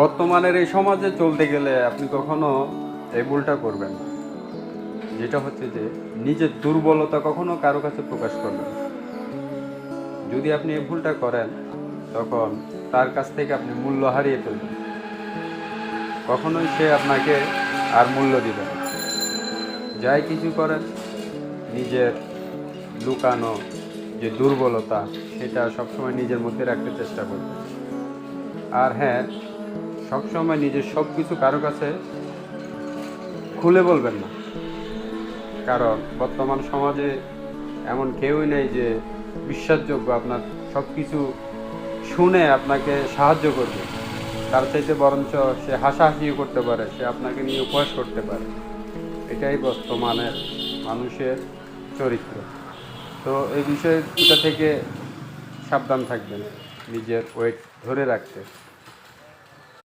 বর্তমানের এই সমাজে চলতে গেলে আপনি কখনো এই ভুলটা করবেন না, যেটা হচ্ছে যে নিজের দুর্বলতা কখনো কারো কাছে প্রকাশ করবেন না। যদি আপনি এই ভুলটা করেন, তখন তার কাছ থেকে আপনি মূল্য হারিয়ে ফেলবেন। কখনোই সে আপনাকে আর মূল্য দিবে না। যাই কিছু করেন, নিজের লুকানো যে দুর্বলতা সেটা সবসময় নিজের মধ্যে রাখতে চেষ্টা করবেন। আর হ্যাঁ, সবসময় নিজের সব কিছু কারো কাছে খুলে বলবেন না, কারণ বর্তমান সমাজে এমন কেউই নেই যে বিশ্বাসযোগ্য আপনার সব কিছু শুনে আপনাকে সাহায্য করবে। তার চাইতে বরঞ্চ সে হাসাহাসিও করতে পারে, সে আপনাকে নিয়ে উপহাস করতে পারে। এটাই বর্তমানের মানুষের চরিত্র। তো এই বিষয়টা থেকে সাবধান থাকবেন, নিজের ওয়েট ধরে রাখতে।